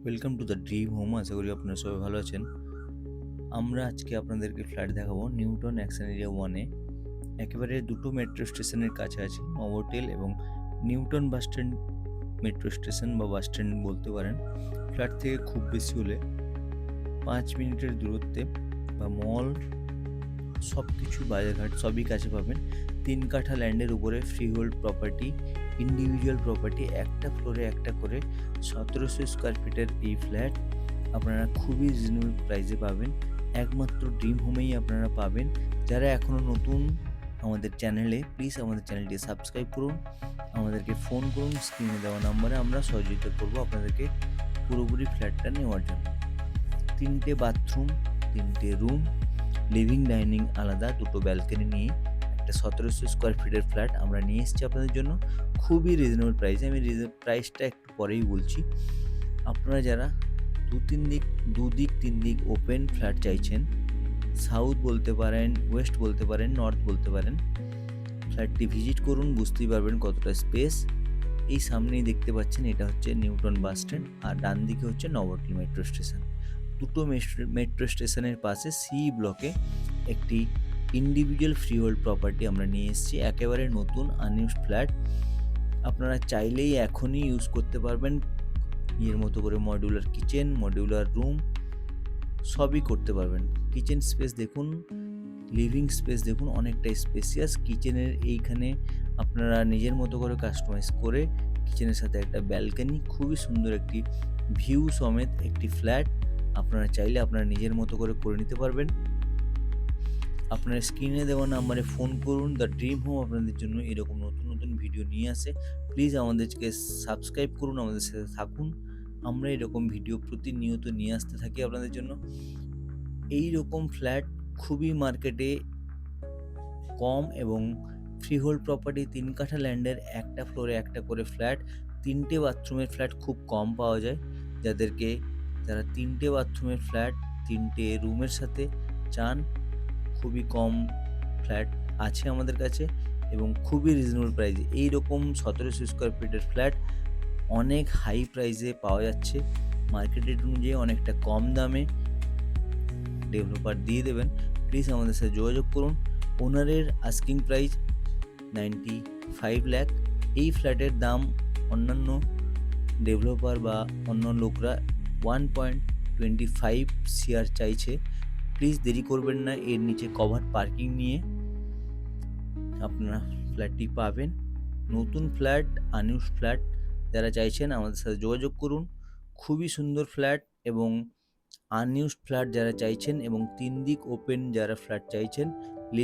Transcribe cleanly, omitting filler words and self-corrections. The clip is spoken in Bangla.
Welcome to the dream home. আশা করি আপনারা সবাই ভালো আছেন। আমরা আজকে আপনাদেরকে ফ্ল্যাট দেখাবো নিউটন অ্যাকশন এরিয়া 1-এ। একেবারে দুটো মেট্রো স্টেশনের কাছাকাছি নভোটেল এবং Newton bus stand metro station বা বাস স্ট্যান্ড বলতে পারেন। ফ্ল্যাট থেকে খুব বেশি হলে 5 মিনিটের দূরত্বে বা মল সব কিছু বাজারঘাট সবই কাছে পাবেন। 3 কাঠা ল্যান্ডের উপরে free hold property, individual property, একটা ফ্লোরে একটা করে 1700 স্কোয়ার ফিটের এই ফ্ল্যাট আপনারা খুবই রিজনেবল প্রাইসে পাবেন। একমাত্র ড্রিম হোমেই আপনারা পাবেন। যারা এখনও নতুন আমাদের চ্যানেলে, প্লিজ আমাদের চ্যানেলটি সাবস্ক্রাইব করুন, আমাদেরকে ফোন করুন, স্ক্রিনে দেওয়া নাম্বারে আমরা সহযোগিতা করবো আপনাদেরকে পুরোপুরি ফ্ল্যাটটা নেওয়ার জন্য। 3টে বাথরুম, 3টে রুম, লিভিং ডাইনিং আলাদা, দুটো ব্যালকনি নিয়ে একটা 1700 স্কোয়ার ফিটের ফ্ল্যাট আমরা নিয়ে এসেছি আপনাদের জন্য খুবই রিজনেবল প্রাইসে। আমি প্রাইসটা একটু পরেই বলছি। আপনারা যারা দুদিক তিন দিক ওপেন ফ্ল্যাট চাইছেন, সাউথ বলতে পারেন, ওয়েস্ট বলতে পারেন, নর্থ বলতে পারেন, ফ্ল্যাটটি ভিজিট করুন, বুঝতেই পারবেন কতটা স্পেস। এই সামনেই দেখতে পাচ্ছেন, এটা হচ্ছে নিউটন বাস স্ট্যান্ড আর ডান দিকে হচ্ছে নভোটেল মেট্রো স্টেশন। দুটো মেট্রো স্টেশনের পাশে সি ব্লকে একটি ইন্ডিভিজুয়াল ফ্রি হোল্ড প্রপার্টি আমরা নিয়ে এসেছি, একেবারে নতুন আনইউজড ফ্ল্যাট। আপনারা চাইলেই এখনই ইউজ করতে পারবেন। এর মতো করে মডিউলার কিচেন, মডিউলার রুম সবই করতে পারবেন। কিচেন স্পেস দেখুন, লিভিং স্পেস দেখুন, অনেকটা স্পেসিয়াস। কিচেনের এইখানে আপনারা নিজের মতো করে কাস্টমাইজ করে কিচেনের সাথে একটা ব্যালকনি, খুবই সুন্দর একটি ভিউ সমেত একটি ফ্ল্যাট আপনারা চাইলে আপনারা নিজের মতো করে নিতে পারবেন। আপনার স্ক্রিনে দেওয়া নাম্বারে ফোন করুন। দ্য ড্রিম হোম আপনাদের জন্য এরকম নতুন নতুন ভিডিও নিয়ে আসে। প্লিজ আমাদেরকে সাবস্ক্রাইব করুন, আমাদের সাথে থাকুন। আমরা এরকম ভিডিও প্রতিনিয়ত নিয়ে আসতে থাকি আপনাদের জন্য। এই রকম ফ্ল্যাট খুবই মার্কেটে কম এবং ফ্রি হোল্ড প্রপার্টি 3 কাঠা ল্যান্ডের একটা ফ্লোরে একটা করে ফ্ল্যাট, 3টে বাথরুমের ফ্ল্যাট খুব কম পাওয়া যায়। যারা 3টে বাথরুমের ফ্ল্যাট, 3টে রুমের সাথে চান, খুবই কম ফ্ল্যাট আছে আমাদের কাছে এবং খুবই রিজনেবল প্রাইসে। এইরকম 1700 স্কোয়ার ফিটের ফ্ল্যাট অনেক হাই প্রাইসে পাওয়া যাচ্ছে। মার্কেট রেট অনুযায়ী অনেকটা কম দামে ডেভেলপার দিয়ে দেবেন। প্লিজ আমাদের সাথে যোগাযোগ করুন। ওনারের আস্কিং প্রাইস 95 লাখ। এই ফ্ল্যাটের দাম অন্যান্য ডেভেলপার বা অন্য লোকরা 1.25 CR চাইছে। প্লিজ দেরি করবেন না, এর নিচে কভার পার্কিং নিয়ে আপনারা ফ্ল্যাটটি পাবেন। নতুন ফ্ল্যাট, আনইউজড ফ্ল্যাট যারা চাইছেন আমাদের সাথে যোগাযোগ করুন। খুবই সুন্দর ফ্ল্যাট এবং আনইউজড ফ্ল্যাট যারা চাইছেন এবং 3 দিক ওপেন যারা ফ্ল্যাট চাইছেন,